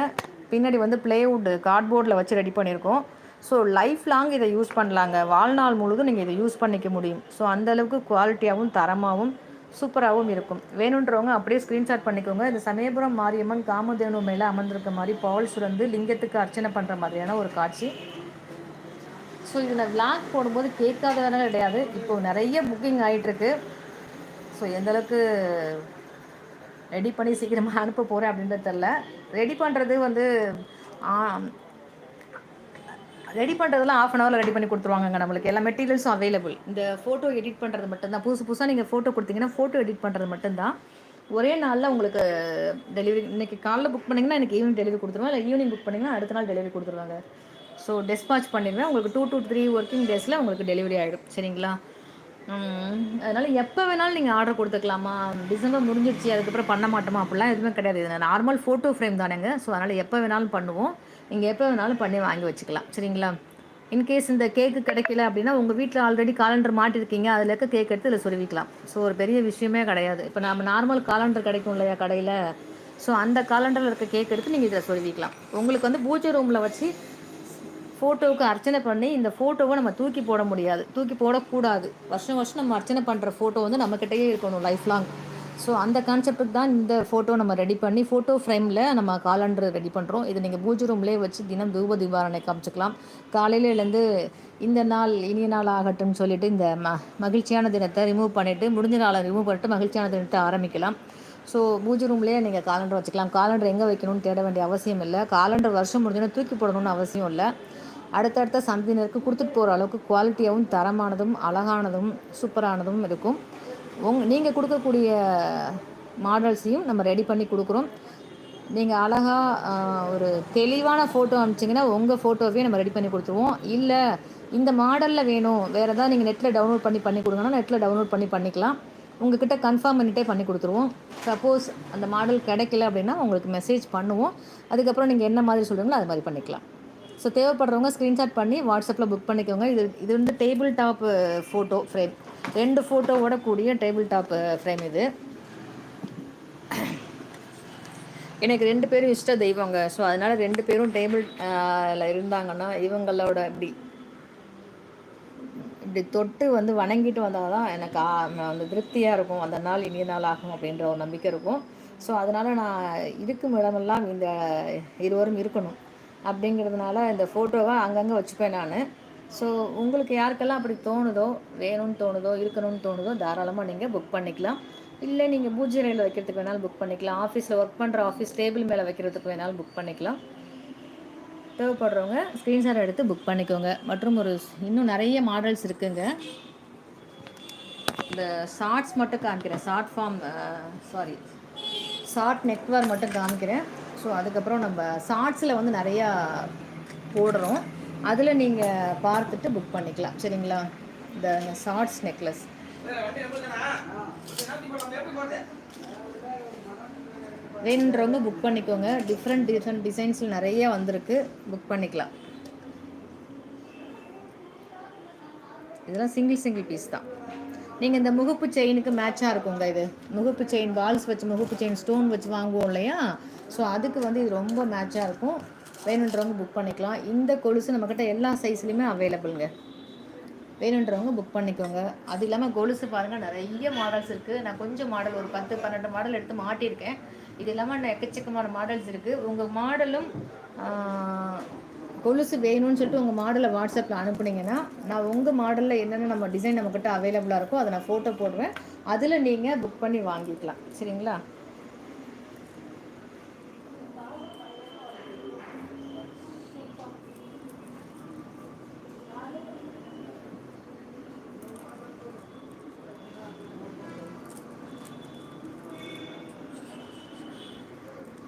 பின்னாடி வந்து ப்ளேவுட் கார்ட்போர்டில் வச்சு ரெடி பண்ணியிருக்கோம். ஸோ லைஃப் லாங் இதை யூஸ் பண்ணலாங்க, வாழ்நாள் முழுதும் நீங்கள் இதை யூஸ் பண்ணிக்க முடியும். ஸோ அந்தளவுக்கு குவாலிட்டியாகவும் தரமாகவும் சூப்பராகவும் இருக்கும். வேணுன்றவங்க அப்படியே ஸ்க்ரீன்ஷாட் பண்ணிக்கோங்க. இது சமயபுரம் மாரியம்மன் காமதேனு மேலே அமர்ந்திருக்க மாதிரி பால் சுரந்து லிங்கத்துக்கு அர்ச்சனை பண்ணுற மாதிரியான ஒரு காட்சி. ஸோ இதில் விளாக் போடும்போது கேட்காதனால கிடையாது, இப்போது நிறைய புக்கிங் ஆகிட்டுருக்கு. ஸோ எந்தளவுக்கு ரெடி பண்ணி சீக்கிரமாக அனுப்ப போகிறேன் அப்படின்றது தெரில. ரெடி பண்ணுறது வந்து ரெடி பண்ணுறதுலாம் ஆஃப் அன் ஹவரில் ரெடி பண்ணி கொடுத்துருவாங்கங்க. நம்மளுக்கு எல்லா மெட்டீரியல்ஸும் அவைலபிள். இந்த ஃபோட்டோ எடிட் பண்ணுறது மட்டும்தான். புதுசாக நீங்கள் ஃபோட்டோ கொடுத்தீங்கன்னா ஃபோட்டோ எடிட் பண்ணுறது மட்டும்தான். ஒரே நாளில் உங்களுக்கு டெலிவரி. இன்றைக்கி காலைல புக் பண்ணிங்கன்னா எனக்கு ஈவினிங் டெலிவரி கொடுத்துருவேன், இல்லை ஈவினிங் புக் பண்ணிங்கன்னா அடுத்த நாள் டெலிவரி கொடுத்துருவாங்க. ஸோ டெஸ்பாச் பண்ணிடுவேன். உங்களுக்கு 2 to 3 ஒர்க்கிங் டேஸில் உங்களுக்கு டெலிவரி ஆகிடும். சரிங்களா? அதனால் எப்போ வேணாலும் நீங்கள் ஆர்டர் கொடுத்துக்கலாமா, டிசம்பர் முடிஞ்சிடுச்சு அதுக்கப்புறம் பண்ண மாட்டோமா அப்படிலாம் எதுவுமே கிடையாது. இது நார்மல் ஃபோட்டோ ஃப்ரேம் தானேங்க. ஸோ அதனால் எப்போ வேணாலும் பண்ணுவோம். நீங்கள் எப்போ வேணாலும் பண்ணி வாங்கி வச்சுக்கலாம். சரிங்களா? இன்கேஸ் இந்த கேக்கு கிடைக்கல அப்படின்னா உங்கள் வீட்டில் ஆல்ரெடி காலண்டர் மாட்டிருக்கீங்க, அதில் இருக்க கேக் எடுத்து இதில் சொருவிக்கலாம். ஸோ ஒரு பெரிய விஷயமே கிடையாது. இப்போ நம்ம நார்மல் காலண்டர் கிடைக்கும் இல்லையா கடையில், ஸோ அந்த காலண்டரில் இருக்க கேக் எடுத்து நீங்கள் இதில் சொருவிக்கலாம். உங்களுக்கு வந்து பூஜை ரூமில் வச்சு ஃபோட்டோவுக்கு அர்ச்சனை பண்ணி இந்த ஃபோட்டோவை நம்ம தூக்கி போட முடியாது, தூக்கி போடக்கூடாது. வருஷம் வருஷம் நம்ம அர்ச்சனை பண்ணுற ஃபோட்டோ வந்து நம்மக்கிட்டேயே இருக்கணும் லைஃப் லாங். ஸோ அந்த கான்செப்ட்டுக்கு தான் இந்த ஃபோட்டோ நம்ம ரெடி பண்ணி ஃபோட்டோ ஃப்ரேமில் நம்ம காலண்டர் ரெடி பண்ணுறோம். இது நீங்கள் பூஜை ரூம்லேயே வச்சு தினம் தூப தீபாரணை காமிச்சிக்கலாம். காலையில் எழுந்து இந்த நாள் இனிய நாள் ஆகட்டும்னு சொல்லிவிட்டு இந்த மகிழ்ச்சியான தினத்தை ரிமூவ் பண்ணிவிட்டு, முடிஞ்ச நாளை ரிமூவ் பண்ணிட்டு மகிழ்ச்சியான தினத்தை ஆரம்பிக்கலாம். ஸோ பூஜை ரூம்லேயே நீங்கள் காலண்டர் வச்சுக்கலாம். காலண்டர் எங்கே வைக்கணும்னு தேட வேண்டிய அவசியம் இல்லை. காலண்டர் வருஷம் முடிஞ்சோன்னா தூக்கி போடணும்னு அவசியம் இல்லை. அடுத்தடுத்த சந்ததியினருக்கு கொடுத்துட்டு போகிற அளவுக்கு குவாலிட்டியாகவும் தரமானதும் அழகானதும் சூப்பரானதும் இருக்கும். நீங்கள் கொடுக்கக்கூடிய மாடல்ஸையும் நம்ம ரெடி பண்ணி கொடுக்குறோம். நீங்கள் அழகாக ஒரு தெளிவான ஃபோட்டோ அனுப்பிச்சிங்கன்னா உங்கள் ஃபோட்டோவே நம்ம ரெடி பண்ணி கொடுத்துருவோம். இல்லை இந்த மாடலில் வேணும், வேறு எதாவது நீங்கள் நெட்டில் டவுன்லோட் பண்ணி கொடுங்கன்னா நெட்டில் டவுன்லோட் பண்ணிக்கலாம். உங்கள்கிட்ட கன்ஃபார்ம் பண்ணிகிட்டே பண்ணி கொடுத்துருவோம். சப்போஸ் அந்த மாடல் கிடைக்கல அப்படின்னா உங்களுக்கு மெசேஜ் பண்ணுவோம். அதுக்கப்புறம் நீங்கள் என்ன மாதிரி சொல்கிறீங்களோ அது மாதிரி பண்ணிக்கலாம். ஸோ தேவைப்படுறவங்க ஸ்க்ரீன்ஷாட் பண்ணி வாட்ஸ்அப்பில் புக் பண்ணிக்கோங்க. இது வந்து டேபிள் டாப் ஃபோட்டோ ஃப்ரேம், 2 ஃபோட்டோவோட கூடிய டேபிள் டாப் ஃப்ரேம். இது எனக்கு 2 பேரும் இஷ்ட தெய்வங்க. ஸோ அதனால் 2 பேரும் டேபிள் இருந்தாங்கன்னா இவங்களோட இப்படி தொட்டு வந்து வணங்கிட்டு வந்தால் தான் எனக்கு அந்த திருப்தியாக இருக்கும். அந்த நாள் இனிய நாள் ஆகும் அப்படின்ற ஒரு நம்பிக்கை இருக்கும். ஸோ அதனால் நான் இருக்கும் இடமெல்லாம் இந்த இருவரும் இருக்கணும் அப்படிங்கிறதுனால இந்த ஃபோட்டோவை அங்கங்கே வச்சுப்பேன் நான். ஸோ உங்களுக்கு யாருக்கெல்லாம் அப்படி தோணுதோ, வேணும்னு தோணுதோ, இருக்கணும்னு தோணுதோ தாராளமாக நீங்கள் புக் பண்ணிக்கலாம். இல்லை நீங்கள் பூஜை அறையில் வைக்கிறதுக்கு வேணாலும் புக் பண்ணிக்கலாம். ஆஃபீஸில் ஒர்க் பண்ணுற ஆஃபீஸ் டேபிள் மேலே வைக்கிறதுக்கு வேணாலும் புக் பண்ணிக்கலாம். தேவைப்படுறவங்க ஸ்க்ரீன்ஷாட் எடுத்து புக் பண்ணிக்கோங்க. மற்றும் இன்னும் நிறைய மாடல்ஸ் இருக்குங்க. இந்த ஷார்ட்ஸ் மட்டும் காமிக்கிறேன். ஷார்ட் நெக்வேர் மட்டும் காமிக்கிறேன். ஸோ அதுக்கப்புறம் நம்ம ஷார்ட்ஸில் வந்து நிறையா போடுறோம், அதில் நீங்கள் பார்த்துட்டு புக் பண்ணிக்கலாம். சரிங்களா? இந்த ஷார்ட்ஸ் நெக்லஸ் வேணுன்றவங்க புக் பண்ணிக்கோங்க. டிஃப்ரெண்ட் டிசைன்ஸில் நிறைய வந்திருக்கு, புக் பண்ணிக்கலாம். இதெல்லாம் சிங்கிள் பீஸ் தான். நீங்கள் இந்த முகப்பு செயினுக்கு மேட்சாக இருக்குங்க. இது முகப்பு செயின் பால்ஸ் வச்சு, முகப்பு செயின் ஸ்டோன் வச்சு வாங்குவோம் இல்லையா? ஸோ அதுக்கு வந்து இது ரொம்ப மேட்சாக இருக்கும். வேணுன்றவங்க புக் பண்ணிக்கலாம். இந்த கொலுசு நம்மக்கிட்ட எல்லா சைஸ்லையுமே அவைலபிளுங்க. வேணுன்றவங்க புக் பண்ணிக்கோங்க. அது இல்லாமல் கொலுசு பாருங்கள், நிறைய மாடல்ஸ் இருக்குது. நான் கொஞ்சம் மாடல் ஒரு 10-12 மாடல் எடுத்து மாட்டியிருக்கேன். இது இல்லாமல் எக்கச்சக்கமான மாடல்ஸ் இருக்குது. உங்கள் மாடலும் கொலுசு வேணும்னு சொல்லிட்டு உங்கள் மாடலை வாட்ஸ்அப்பில் அனுப்புனீங்கன்னா நான் உங்கள் மாடலில் என்னென்ன நம்ம டிசைன் நம்மக்கிட்ட அவைலபிளாக இருக்கோ அதை நான் ஃபோட்டோ போடுவேன். அதில் நீங்கள் புக் பண்ணி வாங்கிக்கலாம். சரிங்களா?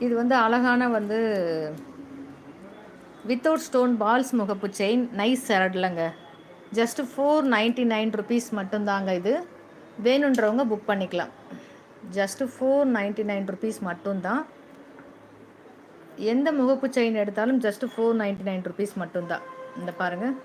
இது வந்து அழகான வந்து வித்தவுட் ஸ்டோன் பால்ஸ் முகப்பு செயின், நைஸ் சரட்லங்க. ஜஸ்ட்டு 499 ருபீஸ் மட்டும்தாங்க. இது வேணுன்றவங்க புக் பண்ணிக்கலாம். ஜஸ்ட்டு 499 ருபீஸ் மட்டும்தான். எந்த முகப்பு செயின் எடுத்தாலும் ஜஸ்ட்டு 499 ருபீஸ் மட்டும்தான். இந்த பாருங்கள்.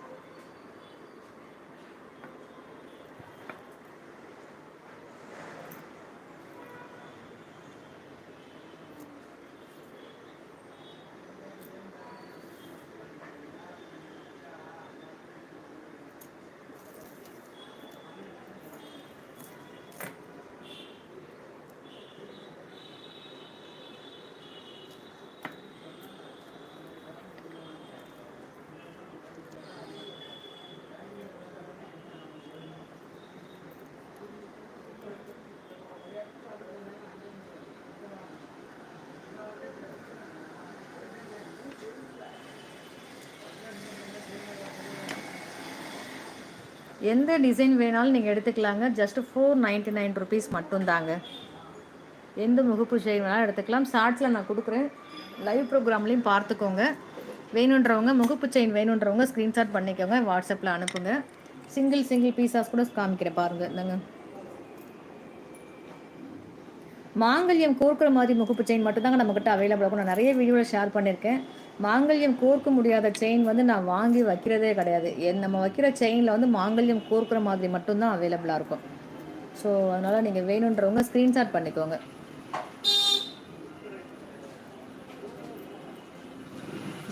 எந்த டிசைன் வேணாலும் நீங்கள் எடுத்துக்கலாங்க. ஜஸ்ட் 499 ருபீஸ் மட்டும்தாங்க. எந்த முகப்பு செயின் வேணாலும் எடுத்துக்கலாம். ஷார்ட்ஸில் நான் கொடுக்குறேன், லைவ் ப்ரோக்ராம்லேயும் பார்த்துக்கோங்க. வேணுன்றவங்க முகப்பு செயின் வேணுன்றவங்க ஸ்க்ரீன்ஷாட் பண்ணிக்கோங்க, வாட்ஸ்அப்பில் அனுப்புங்க. சிங்கிள் பீஸாஸ் கூட காமிக்கிறேன் பாருங்கள். இந்தாங்க, மாங்கல்யம் கோர்க்குற மாதிரி முகப்பு செயின் மட்டும்தாங்க நம்மக்கிட்ட அவைலபிள் இருக்கும். நான் நிறைய வீடியோவில் ஷேர் பண்ணியிருக்கேன். மாங்கல்யம் கோர்க்க முடியாத செயின் வந்து நான் வாங்கி வைக்கிறதே கிடையாது. நம்ம வைக்கிற செயினில் வந்து மாங்கல்யம் கோர்க்குற மாதிரி மட்டும்தான் அவைலபிளாக இருக்கும். ஸோ அதனால் நீங்கள் வேணுன்றவங்க ஸ்க்ரீன்ஷாட் பண்ணிக்கோங்க.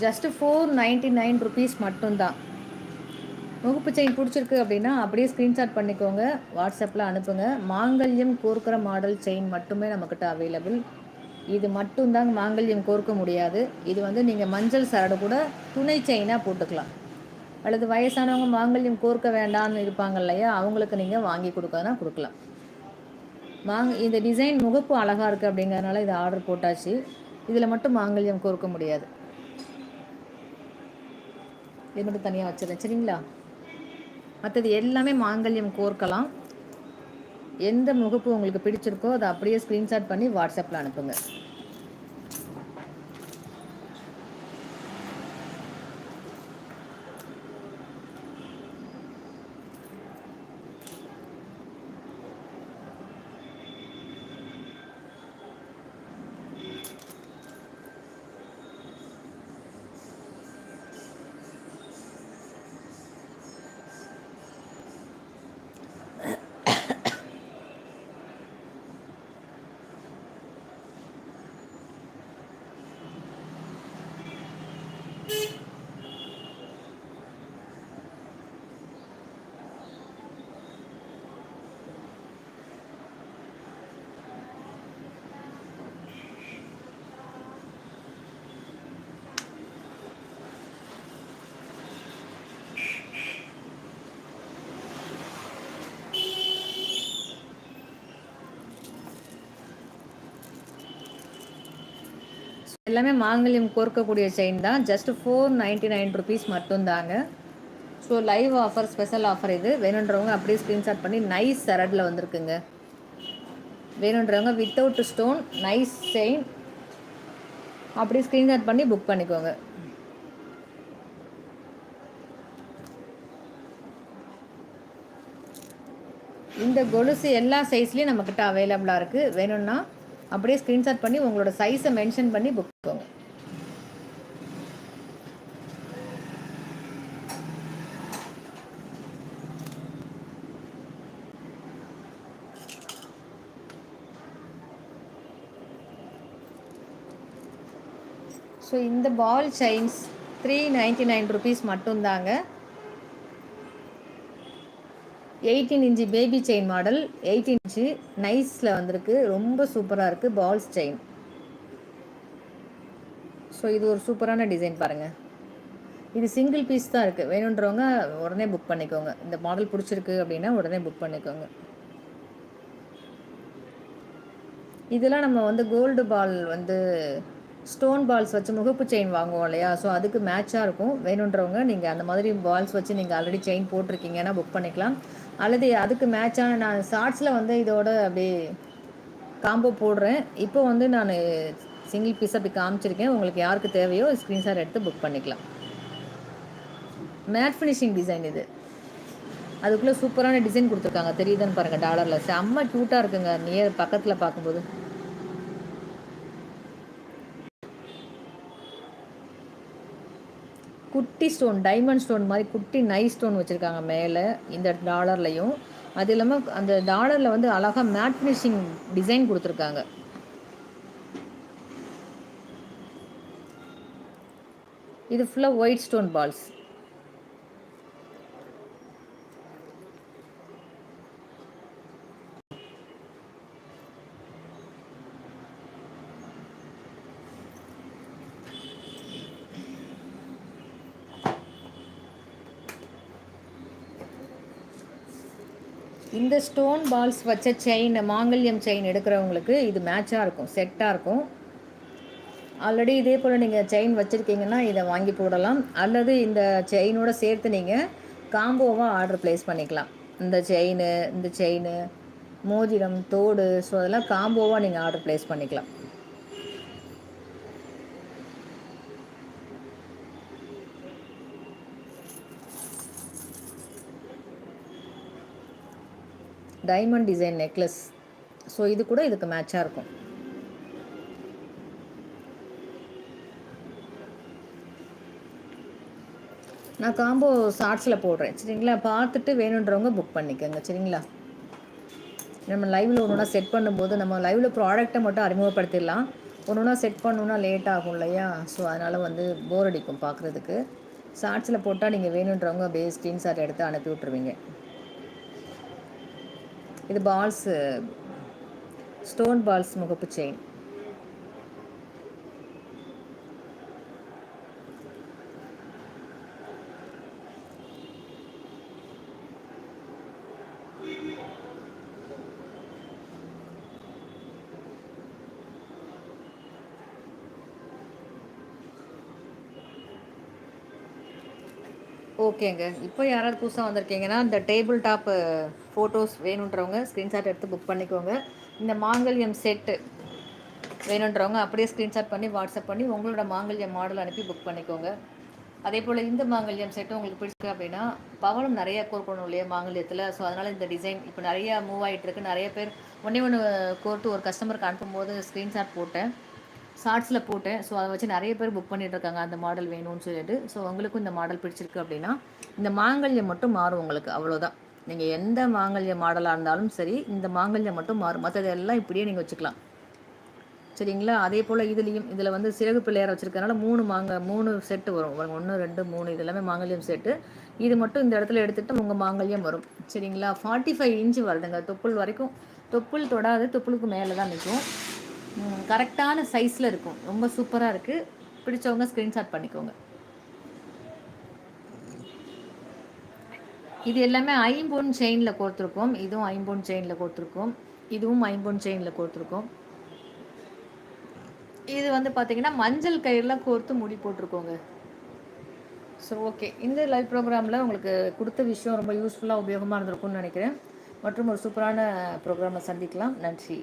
ஜஸ்ட்டு 499 ருபீஸ் மட்டும்தான். முகப்பு செயின் பிடிச்சிருக்கு அப்படின்னா அப்படியே ஸ்க்ரீன்ஷாட் பண்ணிக்கோங்க, வாட்ஸ்அப்பில் அனுப்புங்க. மாங்கல்யம் கோர்க்கிற மாடல் செயின் மட்டுமே நம்மக்கிட்ட அவைலபிள். இது மட்டும்தாங்க மாங்கல்யம் கோர்க்க முடியாது. இது வந்து நீங்கள் மஞ்சள் சரடு கூட துணை செயினாக போட்டுக்கலாம். அல்லது வயசானவங்க மாங்கல்யம் கோர்க்க வேண்டாம்னு இருப்பாங்க இல்லையா, அவங்களுக்கு நீங்கள் வாங்கி கொடுக்கறதுனா கொடுக்கலாம். இந்த டிசைன் முகப்பு அழகாக இருக்குது அப்படிங்கிறதுனால இதை ஆர்டர் போட்டாச்சு. இதில் மட்டும் மாங்கல்யம் கோர்க்க முடியாது. இது மட்டும் தனியாக வச்சிடறேன், சரிங்களா? மற்றது எல்லாமே மாங்கல்யம் கோர்க்கலாம். எந்த முகப்பு உங்களுக்கு பிடிச்சிருக்கோ அதை அப்படியே ஸ்க்ரீன்ஷாட் பண்ணி வாட்ஸ்அப்பில் அனுப்புங்க. எல்லாமே மாங்கல்யம் கோர்க்கக்கூடிய செயின் தான். ஜஸ்ட் 499 ருபீஸ் மட்டும்தாங்க. So live offer, special offer இது. வேணுன்றவங்க அப்படியே ஸ்க்ரீன்ஷாட் பண்ணி, நைஸ் சரடில் வந்திருக்குங்க. வேணுன்றவங்க வித்தவுட் ஸ்டோன் நைஸ் செயின் அப்படியே ஸ்க்ரீன்ஷாட் பண்ணி புக் பண்ணிக்கோங்க. இந்த கொலுசு எல்லா சைஸ்லேயும் நம்மக்கிட்ட அவைலபிளாக இருக்குது. வேணும்னா அப்படியே ஸ்க்ரீன்ஷாட் பண்ணி உங்களோட சைஸை மென்ஷன் பண்ணி புக் பண்ணிக்கோங்க. ஸோ இந்த பால் செயின்ஸ் 399 ருபீஸ் மட்டும்தாங்க. 18 inch baby chain model, 18 inch நைஸில் வந்திருக்கு. ரொம்ப சூப்பராக இருக்குது பால்ஸ் செயின். ஸோ இது ஒரு சூப்பரான டிசைன் பாருங்கள். இது சிங்கிள் பீஸ் தான் இருக்குது. வேணுன்றவங்க உடனே புக் பண்ணிக்கோங்க. இந்த மாடல் பிடிச்சிருக்கு அப்படின்னா உடனே புக் பண்ணிக்கோங்க. இதெல்லாம் நம்ம வந்து கோல்டு பால் வந்து ஸ்டோன் பால்ஸ் வச்சு முகப்பு செயின் வாங்குவோம் இல்லையா, ஸோ அதுக்கு மேட்சாக இருக்கும். வேணுன்றவங்க நீங்கள் அந்த மாதிரி பால்ஸ் வச்சு நீங்கள் ஆல்ரெடி செயின் போட்டிருக்கீங்கன்னா புக் பண்ணிக்கலாம். அல்லது அதுக்கு மேட்சான நான் ஷார்ட்ஸில் வந்து இதோட அப்படியே காம்போ போடுறேன். இப்போ வந்து நான் சிங்கிள் பீஸாக அப்படி காமிச்சிருக்கேன். உங்களுக்கு யாருக்கு தேவையோ ஸ்க்ரீன்ஷாட் எடுத்து புக் பண்ணிக்கலாம். மேட் ஃபினிஷிங் டிசைன் இது. அதுக்குள்ளே சூப்பரான டிசைன் கொடுத்துருக்காங்க, தெரியுதுன்னு பாருங்கள். டாலரில் செம்ம க்யூட்டாக இருக்குங்க நியர் பக்கத்தில் பார்க்கும்போது. குட்டி ஸ்டோன், டைமண்ட் ஸ்டோன் மாதிரி குட்டி நைஸ் ஸ்டோன் வச்சுருக்காங்க மேலே இந்த டாலர்லையும். அது இல்லாமல் அந்த டாலரில் வந்து அழகாக மேட் ஃபினிஷிங் டிசைன் கொடுத்துருக்காங்க. இது ஃபுல்லாக ஒயிட் ஸ்டோன் பால்ஸ். இந்த ஸ்டோன் பால்ஸ் வச்ச செயின், மாங்கல்யம் செயின் எடுக்கிறவங்களுக்கு இது மேட்சாக இருக்கும், செட்டாக இருக்கும். ஆல்ரெடி இதே போல் நீங்கள் செயின் வச்சுருக்கீங்கன்னா இதை வாங்கி போடலாம். அல்லது இந்த செயினோட சேர்த்து நீங்கள் காம்போவாக ஆர்டர் ப்ளேஸ் பண்ணிக்கலாம். இந்த செயின் மோதிரம் தோடு, ஸோ அதெல்லாம் காம்போவாக நீங்கள் ஆர்டர் ப்ளேஸ் பண்ணிக்கலாம். டைமண்ட் டிசைன் நெக்லஸ், ஸோ இது கூட இதுக்கு மேட்சாக இருக்கும். நான் காம்போ ஷார்ட்ஸில் போடுறேன் சரிங்களா, பார்த்துட்டு வேணுன்றவங்க புக் பண்ணிக்கோங்க சரிங்களா. நம்ம லைவில் ஒன்று ஒன்றா செட் பண்ணும்போது நம்ம லைவில் ப்ராடக்ட்டை மட்டும் அறிமுகப்படுத்திடலாம், ஒன்று ஒன்றா செட் பண்ணணுன்னா லேட் ஆகும் இல்லையா, ஸோ அதனால் வந்து போர் அடிக்கும் பார்க்குறதுக்கு. ஷார்ட்ஸில் போட்டால் நீங்கள் வேணுன்றவங்க அப்படியே ஸ்க்ரீன்ஷாட் எடுத்து அனுப்பி விட்ருவீங்க. இது பால்ஸு, ஸ்டோன் பால்ஸ் முகப்பு செயின். ஓகேங்க. இப்போ யாராவது புதுசாக வந்திருக்கீங்கன்னா இந்த டேபிள் டாப்பு ஃபோட்டோஸ் வேணுன்றவங்க ஸ்க்ரீன்ஷாட் எடுத்து புக் பண்ணிக்கோங்க. இந்த மாங்கல்யம் செட்டு வேணுன்றவங்க அப்படியே ஸ்க்ரீன்ஷாட் பண்ணி வாட்ஸ்அப் பண்ணி உங்களோட மாங்கல்யம் மாடல் அனுப்பி புக் பண்ணிக்கோங்க. அதே போல் இந்த மாங்கல்யம் செட்டு உங்களுக்கு பிடிச்சிருக்கு அப்படின்னா, பவளம் நிறைய கோர்க்கணும் இல்லையா மாங்கல்யத்தில், ஸோ அதனால் இந்த டிசைன் இப்போ நிறையா மூவ் ஆகிட்டுருக்கு. நிறைய பேர் ஒன்று கோர்த்து ஒரு கஸ்டமருக்கு அனுப்பும்போது ஸ்க்ரீன்ஷாட் போட்டேன், ஷார்ட்ஸில் போட்டேன். ஸோ அதை வச்சு நிறைய பேர் புக் பண்ணிகிட்ருக்காங்க அந்த மாடல் வேணும்னு சொல்லிட்டு. ஸோ உங்களுக்கும் இந்த மாடல் பிடிச்சிருக்கு அப்படின்னா இந்த மாங்கல்யம் மட்டும் மாறும் உங்களுக்கு, அவ்வளோதான். நீங்கள் எந்த மாங்கல்ய மாடலாக இருந்தாலும் சரி இந்த மாங்கல்யம் மட்டும் மாறும், மற்றதெல்லாம் இப்படியே நீங்கள் வச்சுக்கலாம் சரிங்களா. அதே போல் இதில் வந்து சிறகு பிள்ளையார் வச்சுருக்கனால 3 செட்டு வரும். 1 2 3 இது எல்லாமே மாங்கல்யம் செட்டு. இது மட்டும் இந்த இடத்துல எடுத்துகிட்டு உங்கள் மாங்கல்யம் வரும் சரிங்களா. 45 இன்ச்சு வருதுங்க, தொப்புள் வரைக்கும். தொப்புள் தொடாது, தொப்புளுக்கு மேலே தான் நிற்கும். கரெக்டான சைஸில் இருக்கும், ரொம்ப சூப்பராக இருக்குது. பிடிச்சவங்க ஸ்க்ரீன்ஷாட் பண்ணிக்கோங்க. இது எல்லாமே ஐம்பொன் செயினில் கோர்த்துருக்கோம். இதுவும் ஐம்பொன் செயினில் கோர்த்துருக்கோம். இதுவும் ஐம்பொன் செயினில் கோர்த்துருக்கோம். இது வந்து பார்த்திங்கன்னா மஞ்சள் கயிறுலாம் கோர்த்து முடி போட்டிருக்கோங்க. ஸோ ஓகே, இந்த லைவ் ப்ரோக்ராமில் உங்களுக்கு கொடுத்த விஷயம் ரொம்ப யூஸ்ஃபுல்லாக உபயோகமாக இருந்திருக்கும்னு நினைக்கிறேன். மற்றும் ஒரு சூப்பரான ப்ரோக்ராமை சந்திக்கலாம். நன்றி.